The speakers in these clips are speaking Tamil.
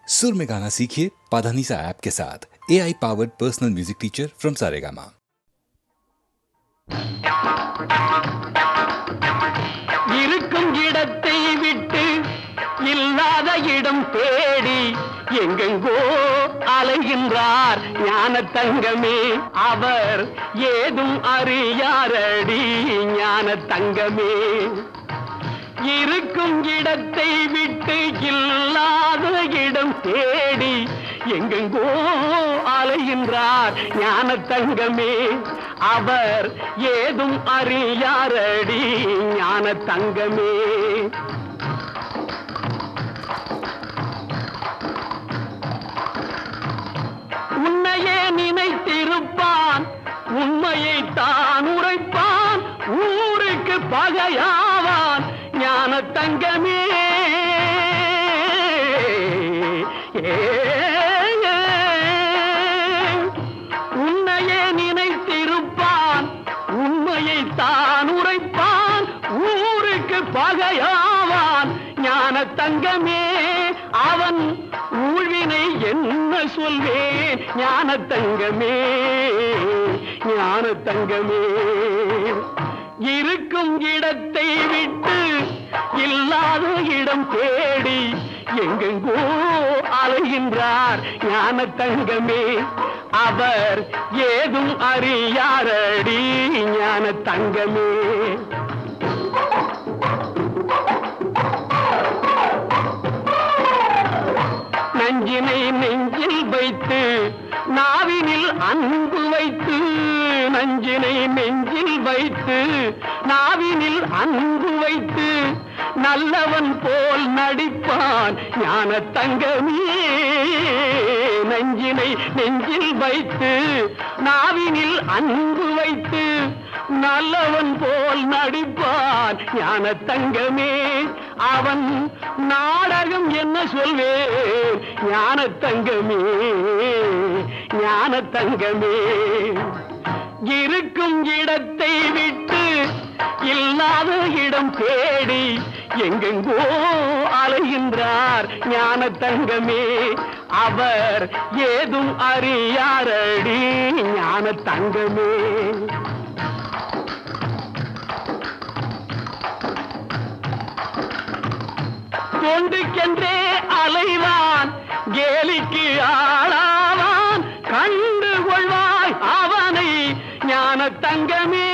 सुर में गाना सीखिए पाधानीसा ऐप के साथ। AI powered personal music teacher from Saregama. இருக்கும் இடத்தை விட்டு இல்லாத இடம் தேடி எங்கெங்கோ அலைகின்றார் ஞான தங்கமே. அவர் ஏதும் அறியாரடி ஞான தங்கமே. இருக்கும் இடத்தை விட்டு இல்லாத இடம் தேடி எங்கெங்கோ அலைகின்றார் ஞான தங்கமே. அவர் ஏதும் அறியாரடி ஞான தங்கமே. உன்னையே நினைத்திருப்பான், உண்மையை தான் உரைப்பான், ஊருக்கு பகையாவான் ஞான தங்கமே. உன்னையே நினைத்திருப்பான், உண்மையை தான் உரைப்பான், ஊருக்கு பகையாவான் ஞான தங்கமே. அவன் ஊழ்வினை என்ன சொல்வேன் ஞான தங்கமே, ஞான தங்கமே. இருக்கும் இடத்தை விட்டு இல்லாத இடம் தேடி எங்கெங்கோ அலைகின்றார் ஞான தங்கமே. அவர் ஏதும் அறியாரடி ஞான தங்கமே. நஞ்சினை நெஞ்சில் வைத்து நாவினில் அன்பு வைத்து, நஞ்சினை நெஞ்சில் வைத்து நாவினில் அன்பு வைத்து நல்லவன் போல் நடிப்பான் ஞான தங்கமே. நஞ்சினை நெஞ்சில் வைத்து நாவினில் அன்பு வைத்து நல்லவன் போல் நடிப்பான் ஞான தங்கமே. அவன் நாடகம் என்ன சொல்வேன் ஞான தங்கமே, ஞான தங்கமே. இருக்கும் இடத்தை விட்டு இல்லாத இடம் தேடி எங்கெங்கோ அலைகின்றார் ஞான தங்கமே. அவர் ஏதும் அறியாரடி ஞான தங்கமே. கொண்டுக்கென்றே அலைவான், கேலிக்கு ஆளாவான், கண்டு கொள்வாய் அவனை ஞான தங்கமே.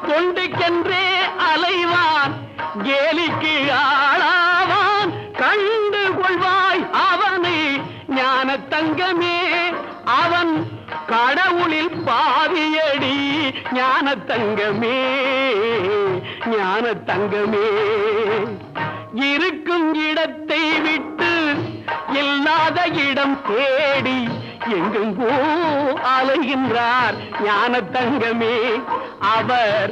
கொண்டுக்கென்றே அலைவான், கேலிக்கு ஆளாவான், கண்டு கொள்வாய் அவனை ஞான தங்கமே. அவன் கடவுளில் பாவியடி ஞான தங்கமே, ஞான தங்கமே. இருக்கும் இடத்தை விட்டு இல்லாத இடம் தேடி எங்கெங்கோ அலைகின்றார் ஞான தங்கமே. அவர்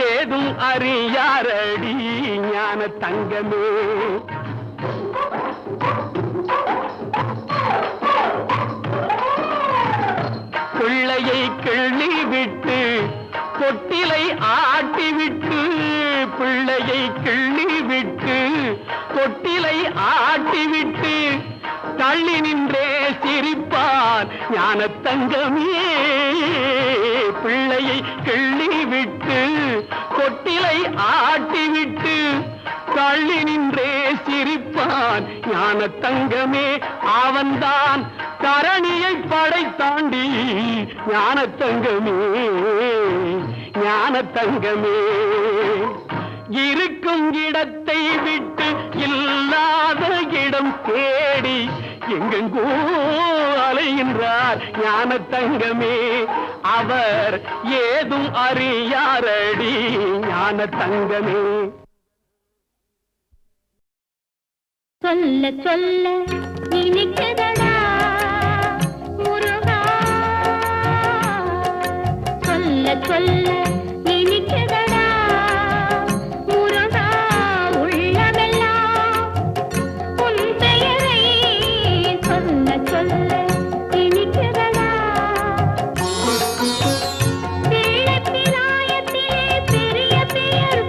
ஏதும் அறியாரடி ஞான தங்கமே. பிள்ளையை கிள்ளி விட்டு தொட்டிலை ஆட்டி விட்டு, பிள்ளையை கிள்ளி விட்டு தொட்டிலை ஆட்டி விட்டு தள்ளி நின்றே சிரிப்பான் ஞான தங்கமே. பிள்ளையை கிள்ளி விட்டு தொட்டிலை ஆட்டி விட்டு தள்ளி நின்றே சிரிப்பான் ஞான தங்கமே. அவன்தான் தரணியை படைத்தாண்டி ஞான தங்கமே, ஞான தங்கமே. இருக்கும் இடத்தை விட்டு இல்லாத இடம் தேடி எங்கெங்கோ அலைகின்றார் ஞான தங்கமே. அவர் ஏதும் அறியாரடி ஞான தங்கமே. சொல்ல சொல்ல நினைக்கதடா முருகா, சொல்ல சொல்ல நினைக்கதடா முருகா. உள்ளமெல்லாம் உன் பெயரை சொல்ல சொல்ல நினைக்கதடா. பிள்ளை பிராயத்திலே பெரிய பெயர்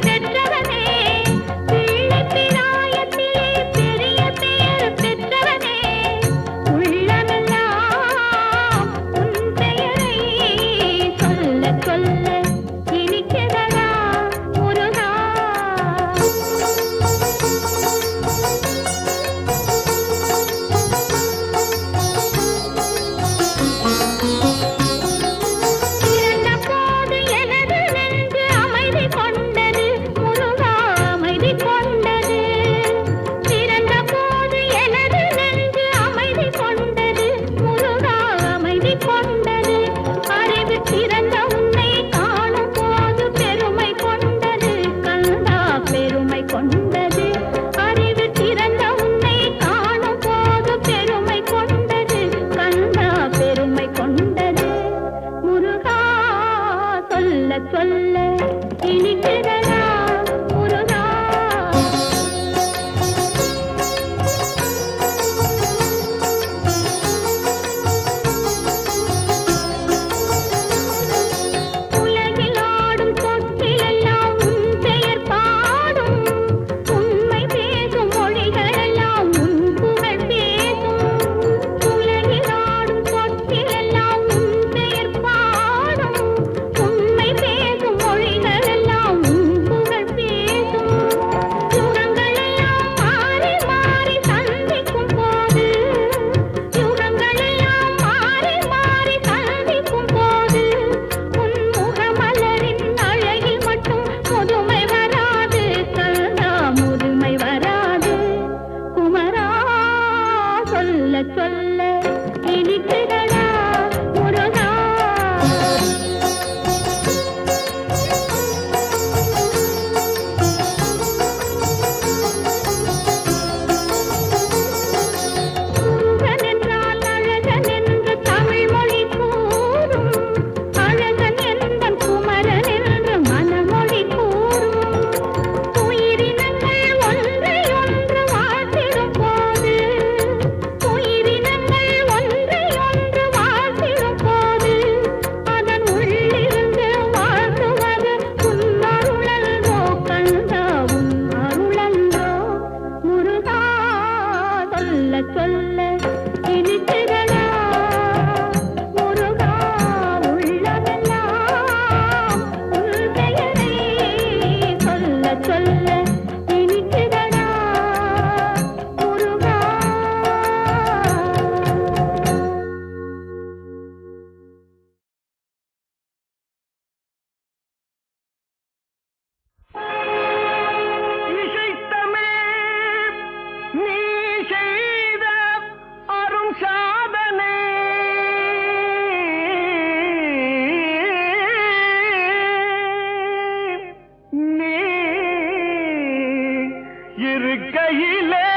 இருக்கையிலே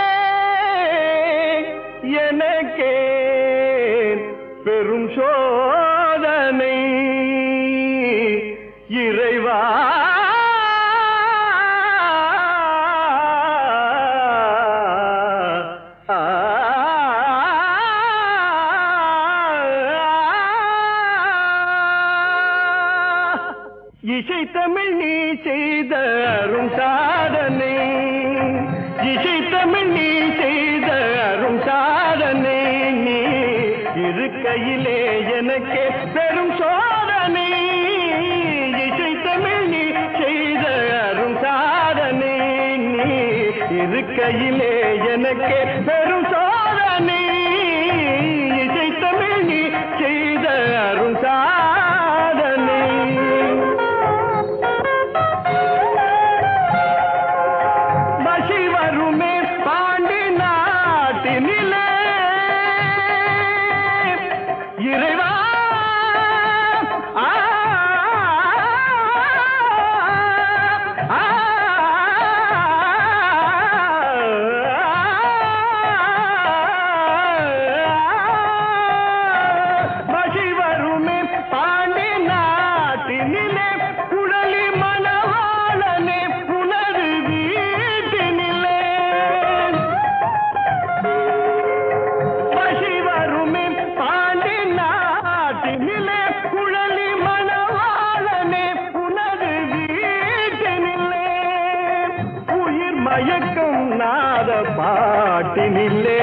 எனக்கே பெரும் சோதனை இறைவா இசை தமிழ் நீ செய்த அரும் சாதனை இசை தமிழ் நீ செய்த அரும் சாதனை நீ இருக்கையிலே எனக்கே பெரும் சோதனை இசை தமிழ் நீ செய்த அரும் சாதனை நீ இருக்கையிலே எனக்கே பெரும் சோதனை இசை தமிழ் நீ செய்த அரும் சாதனை இறைவா மகி வருமே பாண்டி நாட்டினிலே குழலி மணவாளனே புனது வீட்டினிலே மகி வருமே பாண்டி நாட்டினிலே குழலி மணவாளனே புனது வீட்டினிலே உயிர் மயக்கம் நாத பாட்டினிலே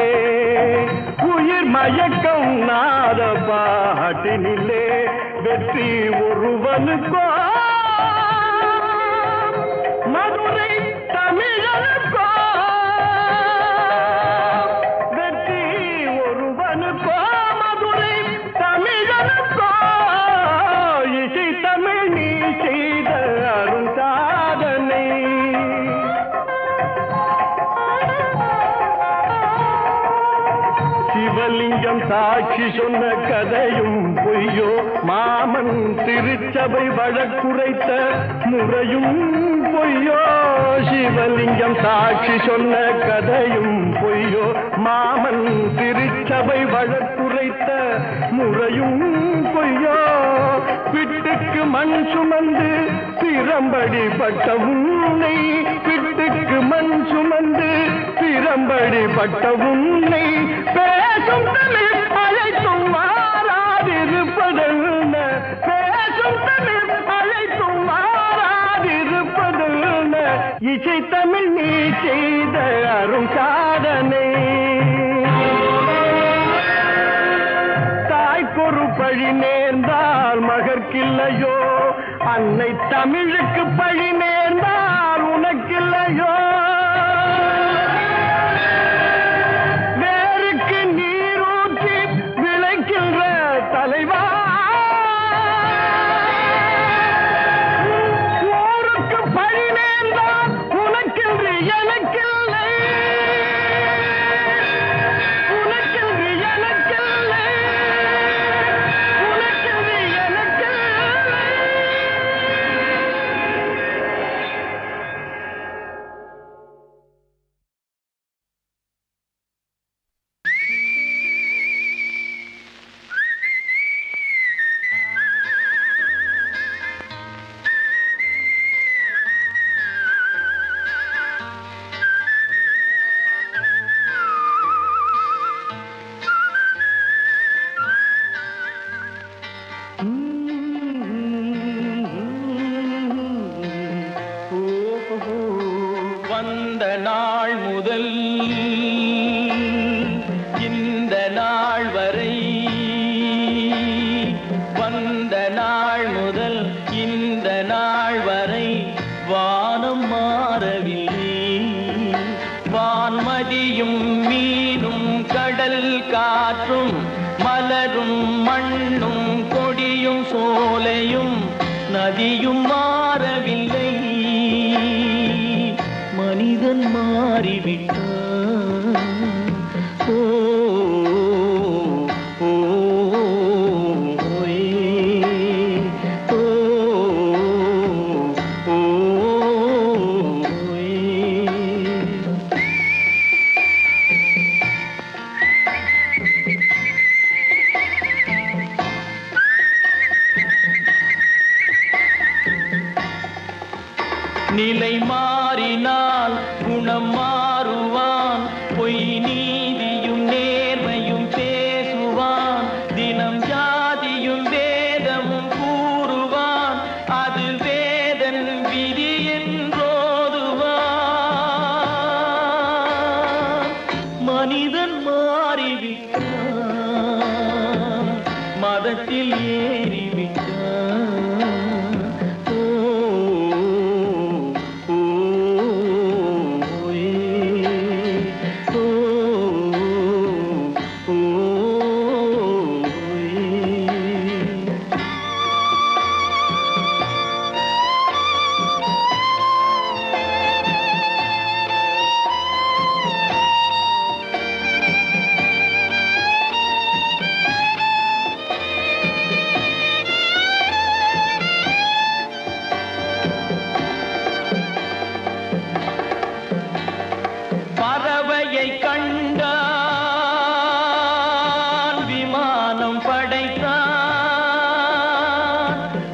உயிர் மயக்கம் நாத பாட்டினிலே வெற்றி ஒருவனுக்கோ மதுரை தமிழனுக்கோ வெற்றி ஒருவனுக்கோ மதுரை தமிழனுக்கோ இசை தமிழ் நீ செய்த அரும் சாதனை சிவலிங்கம் சாட்சி சொன்ன கதையும் பொய்யோ மாமன் திருச்சபை வழக்குரைத்த முறையும் பொய்யோ சிவலிங்கம் சாட்சி சொன்ன கதையும் பொய்யோ மாமன் திருச்சபை வழக்குரைத்த முறையும் பொய்யோ பிட்டுக்கு மண் சுமந்து திறம்படி பட்ட உன்னை பிட்டுக்கு மண் சுமந்து திறம்படி பட்ட உன்னை பேசும் தமிழ் அழைத்தும் மாறாதிருப்பதென்ன பேசும் தமிழ் அழைத்தும் மாறாதிருப்பதென்ன இசை தமிழ் நீ செய்த அரும் சாதனை தாய்க்கொரு பழி நேர்ந்தால் மகற்கில்லையோ அன்னை தமிழுக்கு பழி நேர்ந்தால் உனக்கில்லையோ வேருக்கு நீரூற்றி விளைக்கின்ற தலைவா ஊருக்கு பழி நேர்ந்தால் உனக்கென்று எனக்கில்லை உனக்கென்று எனக்கில்லை உனக்கென்று எனக்கில்லை வந்த நாள் முதல் இந்த நாள் வரை வந்த நாள் முதல் இந்த நாள் வரை வானம் மாறவில்லை வான்மதியும் மீனும் கடல் காற்றும் மலரும் மண்ணும் கொடியும் சோலையும் நதியும் மாறவில்லை மனிதன் மாறிவிட்டான் ஓ ஓ ஓ ஓ நிலை மாறினால் குணம் மாறுவான், பொய் நீதியும் நேர்மையும் பேசுவான், தினம் ஜாதியும் வேதமும் கூறுவான், அது வேதன் விதி என்றோதுவான். மனிதன் மாறிவிட்டான், மதத்தில் ஏறிவிட்டான். பறவையை கண்டான், விமானம் படைத்தான்.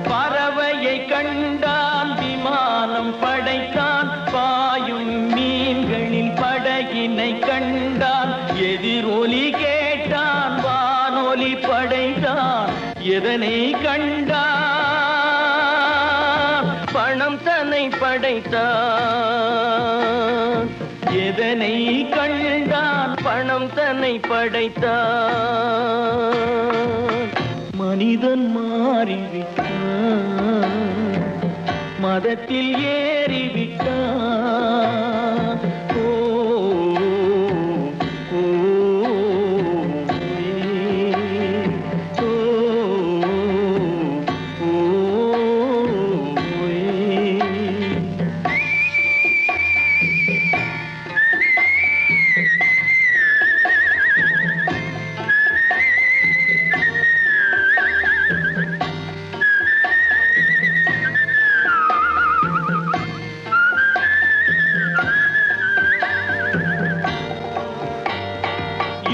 பறவையை கண்டான், விமானம் படைத்தான். பாயும் மீன்களின் படகினை கண்டான், எதிரொலி கேட்டான், வானொலி படைத்தான். எதனை கண்டான்? பணம் தன்னை படைத்தான். எதனை கண்டான்? பணம் தன்னை படைத்தான். மனிதன் மாறிவிட்டான், மதத்தில் ஏறிவிட்டான். ஓ ஓ, ஓ, ஓ,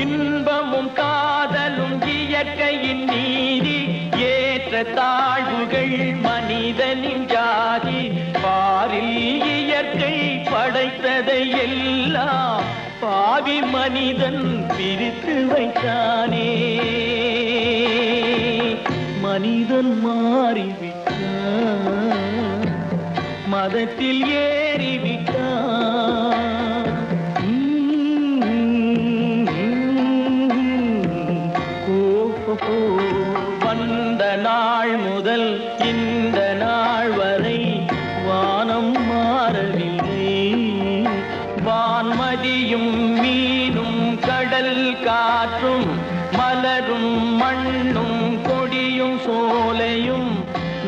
இன்பமும் காதலும் இயற்கையின் நீதி, ஏற்ற தாழ்வுகள் மனிதனின் ஜாதி. பாரில் இயற்கை படைத்ததை எல்லாம் பாவி மனிதன் பிரித்து வைத்தானே. மனிதன் மாறிவிட்டான், மதத்தில் ஏறிவிட்டான். வந்த நாள் முதல் இந்த நாள் வரை வானம் மாறவில்லை. வான்மதியும் மீனும் கடல் காற்றும் மலரும் மண்ணும் கொடியும் சோலையும்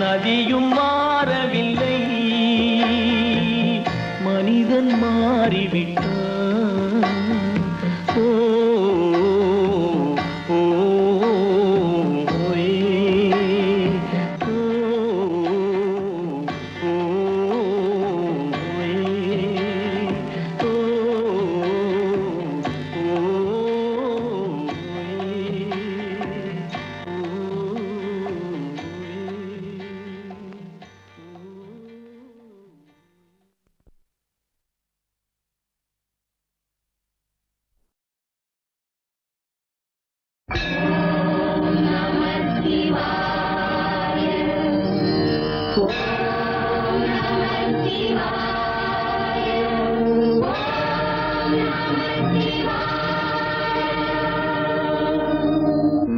நதியும் மாறவில்லை. மனிதன் மாறிவிட்டான். ஓ ஓ,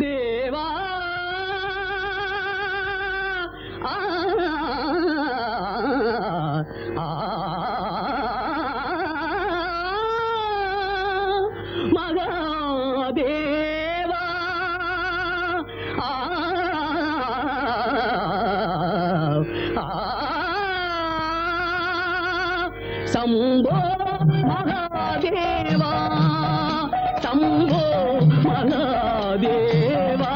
தேவா மகாதேவா சம்போ மகாதேவா, சம்போ மகாதேவா,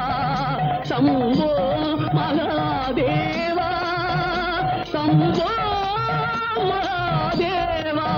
சம்போ மகாதேவா, சம்போ மகாதேவா.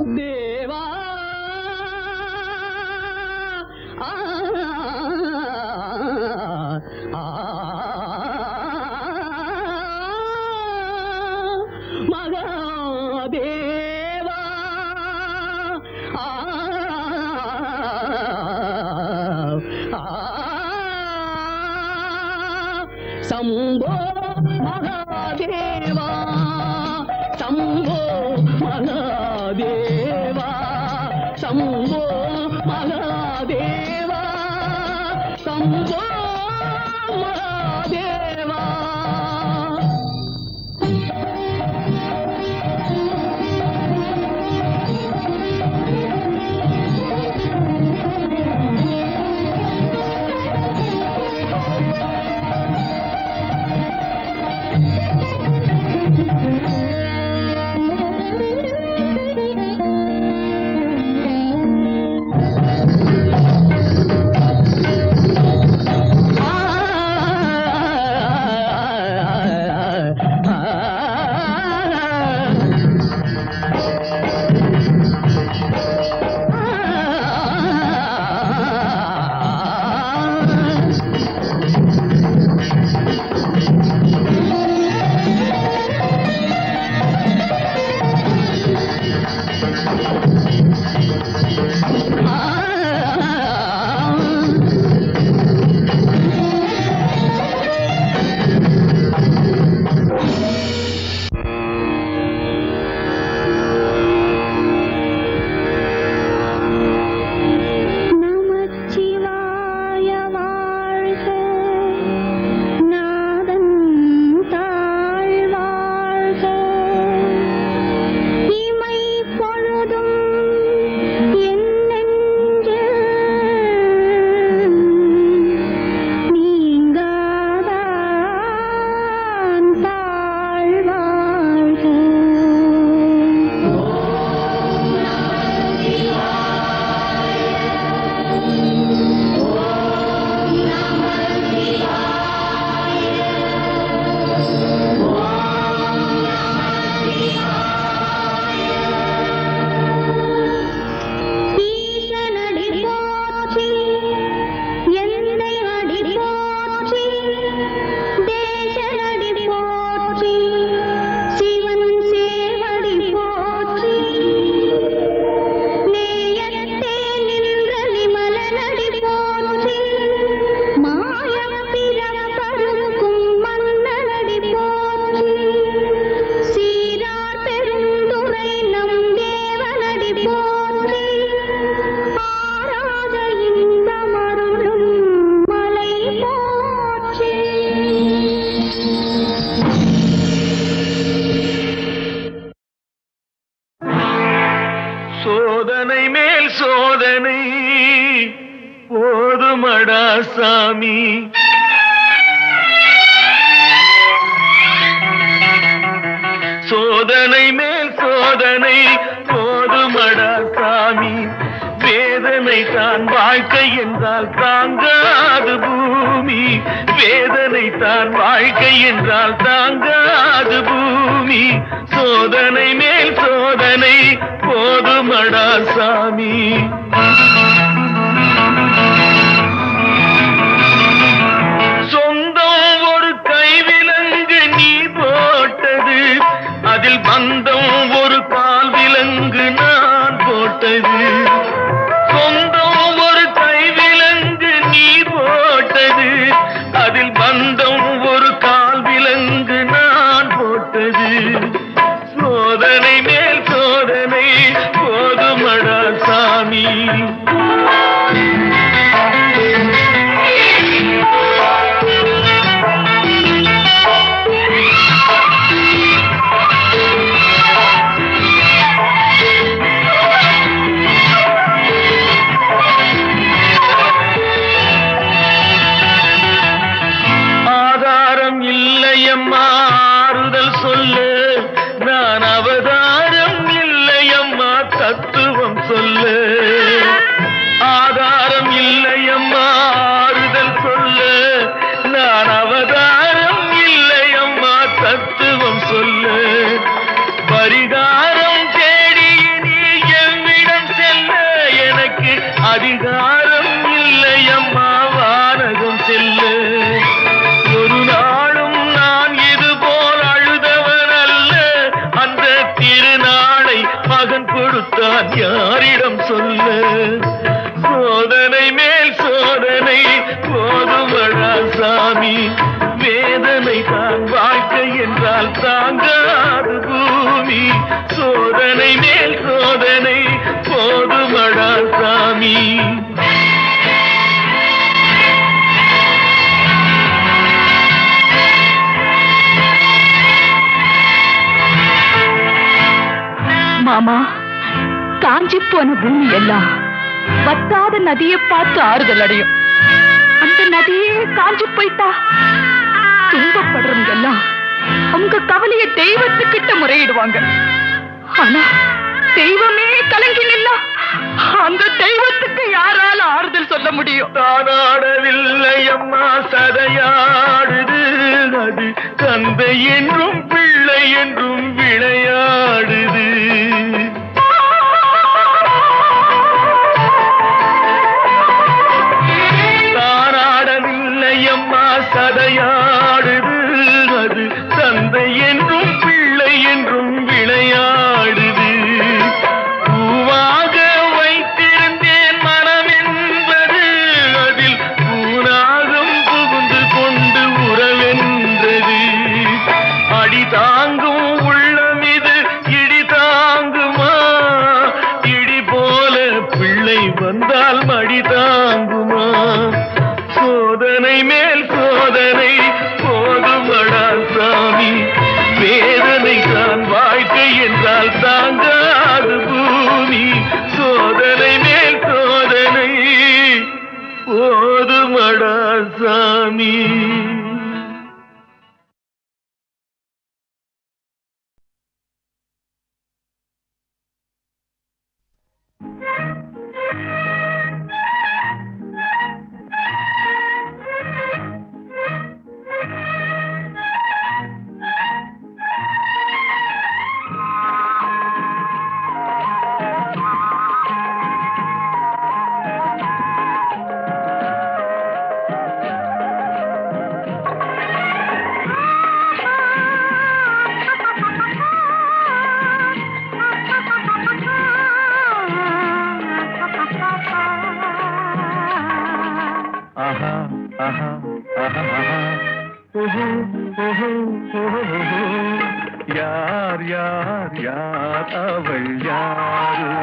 தேவா மகாதேவா சம்போ மகாதேவா சம்போ மகாதேவா சம்போ மகாதேவா சம்போ மகாதேவா சோதனை மேல் சோதனை போதுமடா சாமி சோதனை மேல் சோதனை போதுமடா சாமி வேதனை தான் வாழ்க்கை என்றால் தாங்காது பூமி வேதனை தான் வாழ்க்கை என்றால் தாங்காது பூமி சோதனை மேல் சோதனை போதுமடா சாமி சொந்தம் ஒரு கைவிலங்கு நீ போட்டது அதில் பந்தம் ஒரு கால் விலங்கு நான் போட்டது சொந்தம் ஒரு கைவிலங்கு நீ போட்டது அதில் பந்தம் ஒரு கால் விலங்கு நான் போட்டது சோதனை மேல் சோதனை போதுமடா சாமி சோதனை மேல் சோதனை போதுமடா சாமி. மாமா, காஞ்சி போன பூமி எல்லாம் வத்தாத நதியை பார்த்து ஆறுதல் அடையும். அந்த நதியே காஞ்சி போயிட்டா துன்பப்படுறவங்க எல்லாம் அவங்க கவலைய தெய்வத்துக்கிட்ட முறையிடுவாங்க. ஆனா தெய்வமே கலங்கி நின்னா அந்த தெய்வத்துக்கு யாரால ஆறுதல் சொல்ல முடியும்? தானாடவில்லை அம்மா சதையாடுது, அது தந்தை என்றும் பிள்ளை என்றும் விளையாடுது. தானாடவில்லை அம்மா சதையாடுது, அது தந்தை என்றும் பிள்ளை என்றும் விளையாடுது. பூவாக வைத்திருந்தேன் மனம் என்பது அதில் பூனாகம் புகுந்து கொண்டு உறவென்றது. அடி தாங்கும் உள்ளம் இது இடி தாங்குமா? இடி போல பிள்ளை வந்தால் மடி தாங்குமா? சோதனை மேல் சோதனை போதுமடா சாமி. வேதனை தான் வாழ்க்கை என்றால் தாங்காது பூமி. சோதனை மேல் சோதனை போதுமடா சாமி. யார் யார் யார் அவள் யாரோ?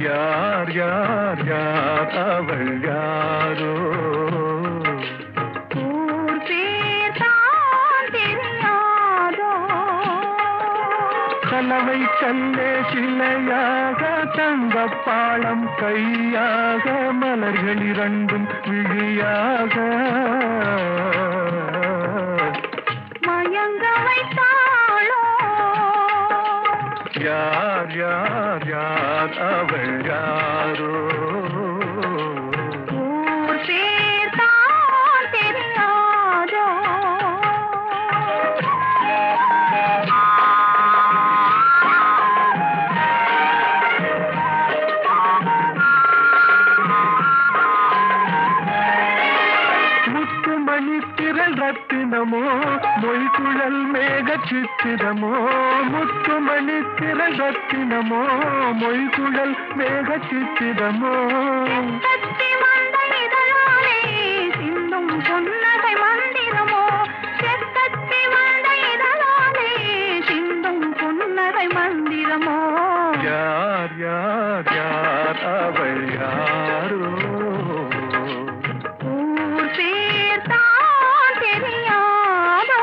யார் யார் யார் அவள் யாரோ? கலவை கல்லே சிலையாக தங்கப்பாளம் கையாக மலர்கள் இரண்டும் விழியாக மயங்க வைத்தாளோ? யார் யார் யார் அவள் யாரோ? ஊர் பேர் தான் தெரியாதோ? திரள் ரத்தினமோ மொய்குழல் மேக சித்திரமோ? முத்துமணி திரள் ரத்தினமோ மொய்குழல் மேக சித்திரமோ? கத்தி வந்த இதழாலே சிந்தும் பொன்னகை மந்திரமோ? செக்கத்தி வந்த இதழாலே சிந்தும் பொன்னகை மந்திரமோ? யார் யார் யார் அவள் யாரோ? ஊர் பேர் தான் தெரியாதோ?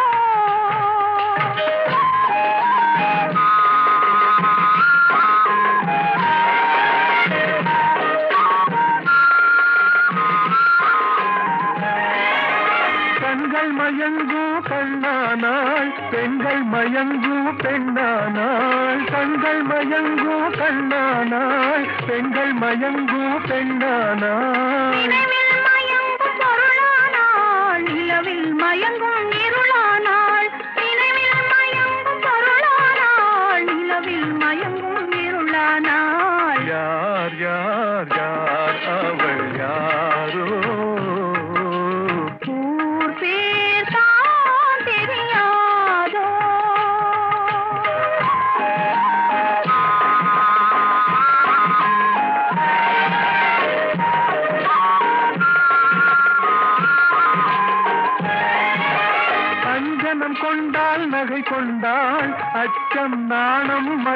கண்கள் மயங்கும் கண்ணானாள், பெண்கள் மயங்கும் பெண்ணானாள். கண்கள் மயங்கும் கண்ணானாள், பெண்கள் மயங்கும் பெண்ணானாள். நினைவில் மயங்கும் பொருளானாள், நிலவில் மயங்கும் இருளானாள். நினைவில் மயங்கும் பொருளானாள், நிலவில் மயங்கும் இருளானாள். யார் யார் யார் அவள் யாரோ? ஊர் பேர் தான் தெரியாதோ?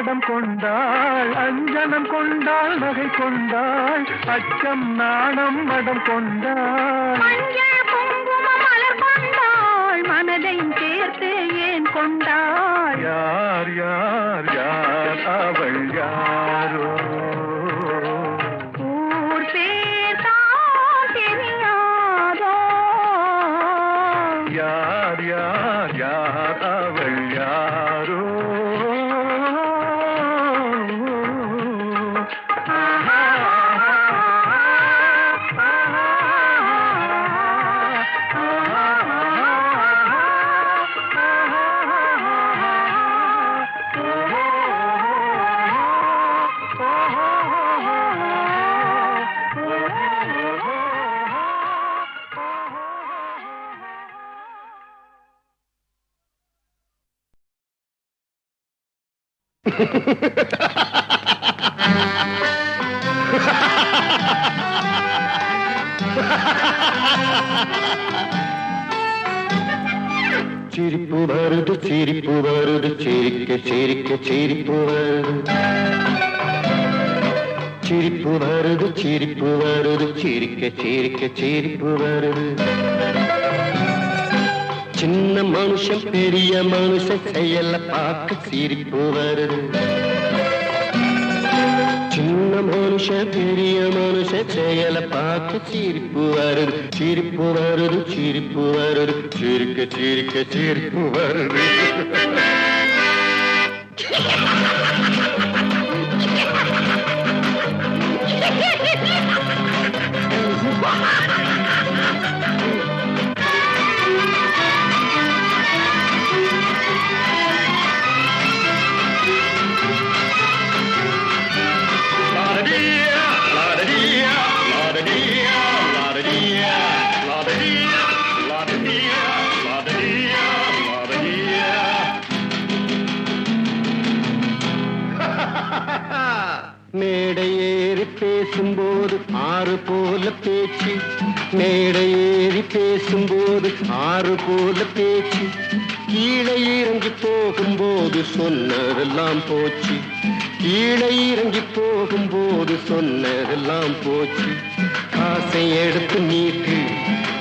மடம் கொண்டாள், அஞ்சனம் கொண்டாள், நகை கொண்டாள், அச்சம் நாணம் மடம் கொண்டாள். மஞ்சள் குங்குமம் மலர் கொண்டாள், மனதையும் சேர்த்து ஏன் கொண்டாள்? யார் யார் யார் அவள் யாரோ? ஊர் பேர் தான் தெரியாதோ? யார் யார் யார் அவள் யாரோ? சிரிப்பு வருது, சிரிப்பு வருது, சிரிக்க சிரிக்க சிரிப்பு வருது. சிரிப்பு வருது, சிரிப்பு வருது, சிரிக்க சிரிக்க சிரிப்பு வருது. சின்ன மனுஷன் பெரிய மனுஷன் செயல பார்க்க சிரிப்பு வருது. சின்ன மனுஷன் பெரிய மனுஷன் செயல பார்க்க சிரிப்பு வருது. சிரிப்பு வருது, சிரிப்பு வருது, சிரிக்க சிரிக்க சிரிப்பு வருது. மேடை ஏறி பேசும்போது ஆறு போல பேச்சு, மேடை ஏறி பேசும்போது ஆறு போல பேச்சு, கீழே இறங்கி போகும்போது சொன்னதெல்லாம் போச்சு, கீழே இறங்கி போகும்போது சொன்னதெல்லாம் போச்சு. காசை எடுத்து நீட்டு,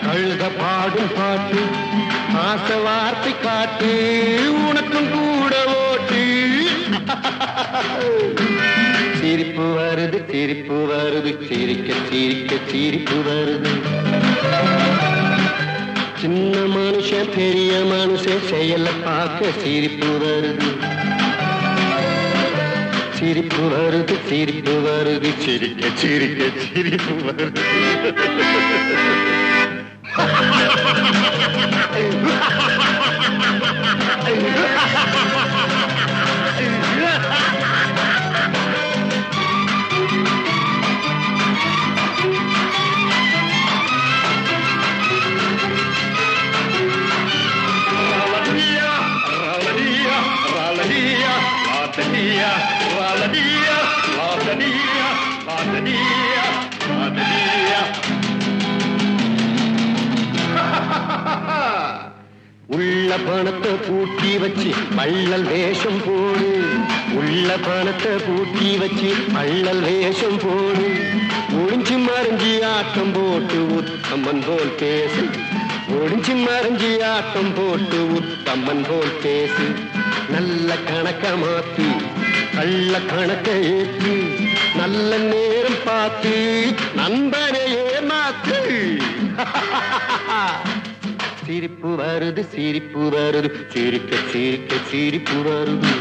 கழுத பாடும் பாட்டு, ஆசை வார்த்தை காட்டு, உனக்கும் கூட ஓட்டு. சிரிப்பு வருது, சிரிப்பு வருது, சிரிக்க சிரிக்க சிரிப்பு வருது. சின்ன மனுஷன் பெரிய மனுஷன் செயல பார்க்க சிரிப்பு வருது. சிரிப்பு வருது, சிரிப்பு வருது, சிரிக்க சிரிக்க சிரிப்பு வருது. உள்ள பணத்தை பூட்டி வச்சு பள்ளல் வேஷம் போடு, உள்ள பணத்தை பூட்டி வச்சு பள்ளல் வேஷம் போடு, ஒளிஞ்சு மறைஞ்சி ஆட்டம் போட்டு உத்தம்மன் போல் பேசு, ஒளிஞ்சு மறைஞ்சி ஆட்டம் போட்டு உத்தம்மன் போல் பேசு. நல்ல கணக்க மாத்தி கள்ள கணக்க ஏற்று, நல்ல நேரம் பார்த்து நண்பனையே மாத்து. சிரிப்பு வருது, சிரிப்பு வருது, சிரிக்க சிரிக்க சிரிப்பு வருது.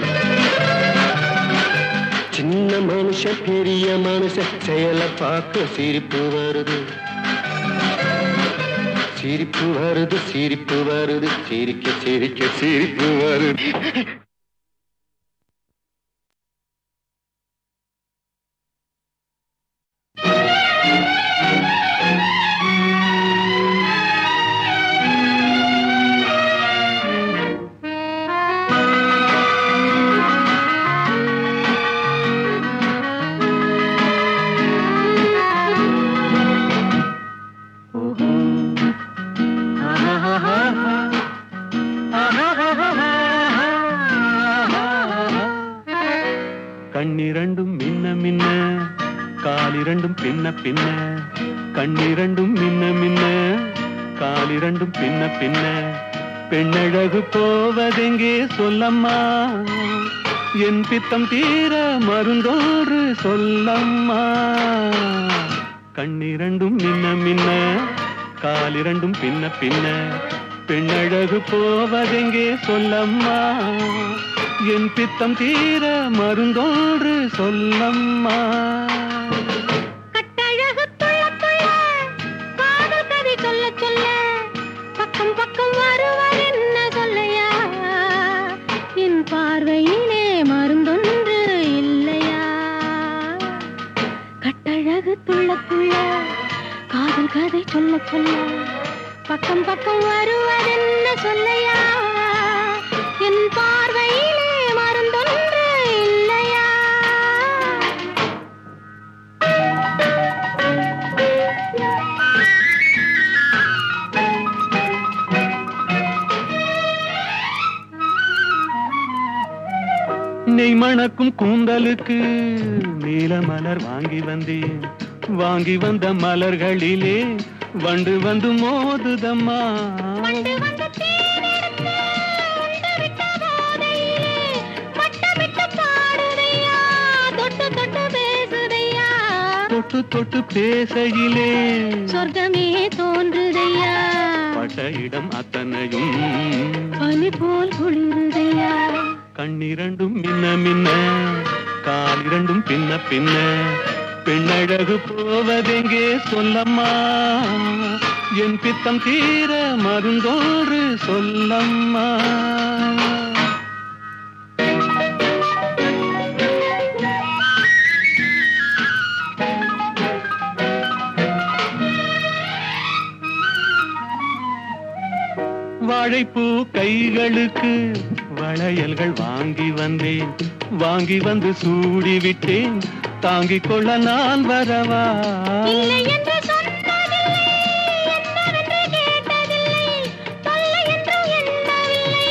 சின்ன மனுஷன் பெரிய மனுஷன் செயல பார்க்க சிரிப்பு வருது. சிரிப்பு வருது, சிரிப்பு வருது, சிரிக்க சிரிக்க சிரிப்பு வருது. மின்ன காலிரண்டும் பின்ன பின்ன கண்ணிரண்டும் மின்ன மின்ன காலிரண்டும் பின்ன பின்ன பெண்ணழகு போவதெங்கே சொல்லம்மா என் பித்தம் தீர மருந்தோடு சொல்லம்மா கண்ணிரண்டும் மின்ன மின்ன காலிரண்டும் பின்ன பின்ன பெண்ணழகு போவதெங்கே சொல்லம்மா என் பித்தம் தீர மருந்தோடு சொல்லம்மா கட்டழகு துள்ள துள்ள காதல் கதை சொல்ல சொல்ல பக்கம் பக்கம் வருவர் என்ன சொல்லையா என் பார்வையிலே மருந்தொன்று இல்லையா கட்டழகு துள்ள துள்ள காதல் கதை சொல்ல சொல்ல பக்கம் பக்கம் வருவர் என்ன சொல்லையா என் பார்வையிலே மருந்தொன்று இல்லையா நெய் மணக்கும் கூந்தலுக்கு நீல மலர் வாங்கி வந்தேன் வாங்கி வந்த மலர்களிலே வண்டு வந்து மோதுதம்மா வண்டு வந்து தேனெடுத்து உண்டு விட்ட போதையிலே மட்டமிட்டு பாடுதையா தொட்டு தொட்டு பேசுதையா தொட்டு தொட்டு பேசையிலே சொர்க்கமே தோன்றுதையா பட்ட இடம் அத்தனையும் பனி போல் குளிருதையா கண்ணிரண்டும் மின்ன மின்ன காலிரண்டும் பின்ன பின்ன பெண்ணழகு போவதெங்கே சொல்லம்மா என் பித்தம் தீர மருந்தோடு சொல்லம்மா வாழைப்பூ கைகளுக்கு வளையல்கள் வாங்கி வந்தேன் வாங்கி வந்து சூடி விட்டேன் தாங்கிக் கொள்ள நான் வரவா இல்லை என்று சொன்னதில்லை என்னவென்று கேட்டதில்லை தொல்லை என்றும் எண்ணவில்லை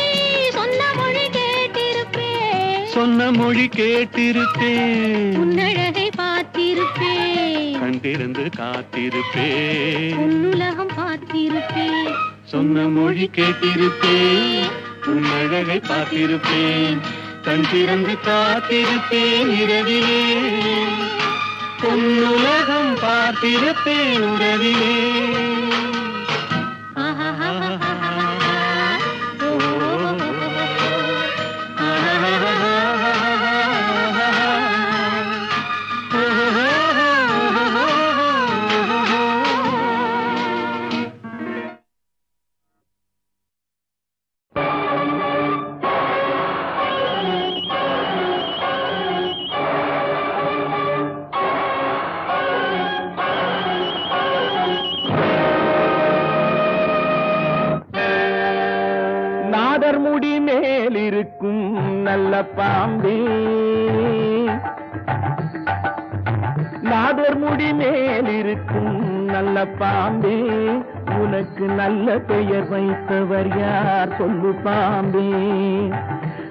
சொன்ன மொழி கேட்டிருப்பேன் சொன்ன மொழி கேட்டிருப்பேன் உன்னழகை பார்த்திருப்பேன் கண் திறந்து காத்திருப்பேன் உன்னுலகம் பார்த்திருப்பேன் சொன்ன மொழி கேட்டிருப்பேன் உன்னழகை பார்த்திருப்பேன் கண் திறந்து காத்திருப்பேன் இரவிலே பொன்னுலகம் பார்த்திருப்பேன் உறவிலே நாதர்முடி மேலிருக்கும் நல்ல பாம்பே நாதர்முடி மேலிருக்கும் நல்ல பாம்பே உனக்கு நல்ல பெயர் வைத்தவர் யார் சொல்லு பாம்பே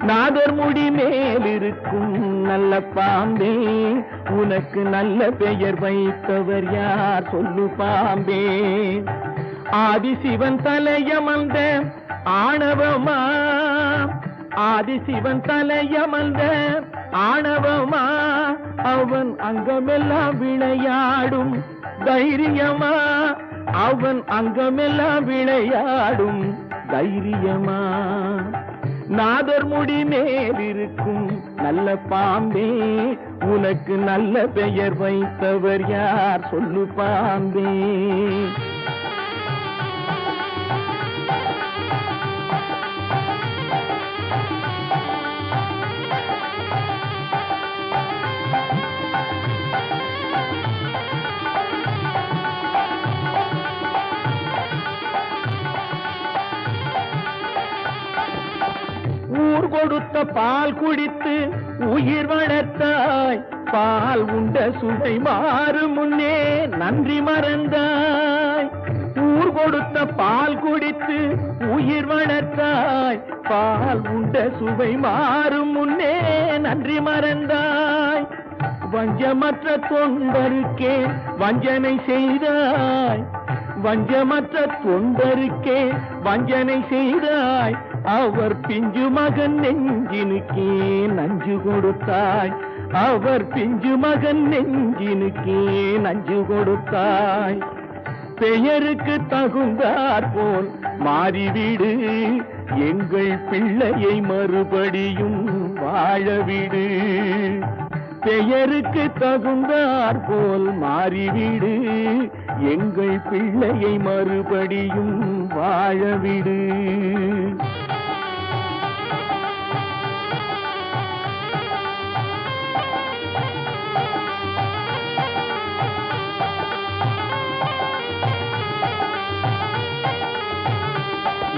நாதர்முடி மேலிருக்கும் நல்ல பாம்பே உனக்கு நல்ல பெயர் வைத்தவர் யார் சொல்லு பாம்பே ஆதிசிவன் தலையமர்ந்த ஆணவமா ஆதிசிவன் தலையமர்ந்த ஆணவமா அவன் அங்கமெல்லாம் விளையாடும் தைரியமா அவன் அங்கமெல்லாம் விளையாடும் தைரியமா நாதர்முடி மேலிருக்கும் நல்ல பாம்பே உனக்கு நல்ல பெயர் வைத்தவர் யார் சொல்லு பாம்பே ஊர் கொடுத்த பால் குடித்து உயிர் வளர்த்தாய் பால் உண்ட சுவை மாறும் முன்னே நன்றி மறந்தாய் ஊர் கொடுத்த பால் குடித்து உயிர் வளர்த்தாய் பால் உண்ட சுவை மாறும் முன்னே நன்றி மறந்தாய் வஞ்சமற்ற தொண்டருக்கே வஞ்சனை செய்தாய், வஞ்சமற்ற தொண்டருக்கே வஞ்சனை செய்தாய். அவர் பிஞ்சு மகன் நெஞ்சினுக்கே நஞ்சு கொடுத்தாய், அவர் பிஞ்சு மகன் நெஞ்சினுக்கே நஞ்சு கொடுத்தாய். பெயருக்கு தகுந்தாற் போல் மாறிவிடு, எங்கள் பிள்ளையை மறுபடியும் வாழவிடு. பெயருக்கு தகுந்தாற் போல் மாறிவிடு, எங்கள் பிள்ளையை மறுபடியும் வாழவிடு.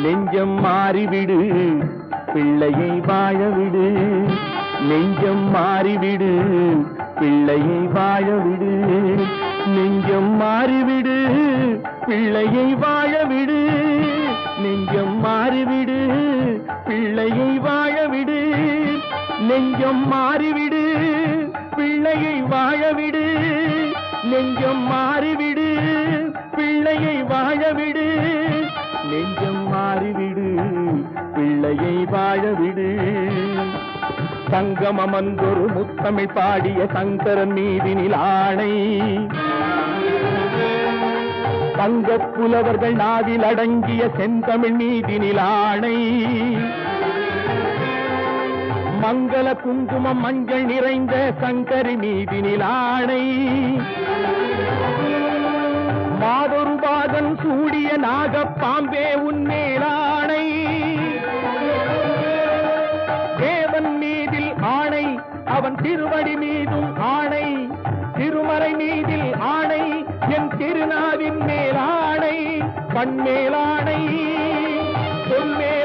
நெஞ்சம் மாறிவிடு, பிள்ளையை வாழவிடு. நெஞ்சம் மாறிவிடு, பிள்ளையை வாழவிடு. நெஞ்சம் மாறிவிடு, பிள்ளையை வாழவிடு. நெஞ்சம் மாறிவிடு, பிள்ளையை வாழவிடு. நெஞ்சம் மாறிவிடு, பிள்ளையை வாழவிடு. நெஞ்சம் மாறிவிடு, பிள்ளையை வாழவிடு. நெஞ்சம் மாறிவிடு, பிள்ளையை வாழவிடு. சங்கமமன்றொரு முத்தமிழ் பாடிய சங்கரன் மீதினில் ஆணை, தங்கப் புலவர்கள் நாவில் அடங்கிய செந்தமிழ் மீதினில் ஆணை. மங்கள குங்குமம் மஞ்சள் நிறைந்த சங்கரி மீதினில் ஆணை. மாதொரு பாதன் சூடிய நாகப்பாம்பே உன்மேலாணை. தேவன் மீதில் ஆணை, அவன் திருவடி மீதும் ஆணை. திருமறை மீதில் ஆணை, என் திருநாவின் மேலாணை. கண்மேலாணை, பொன்மே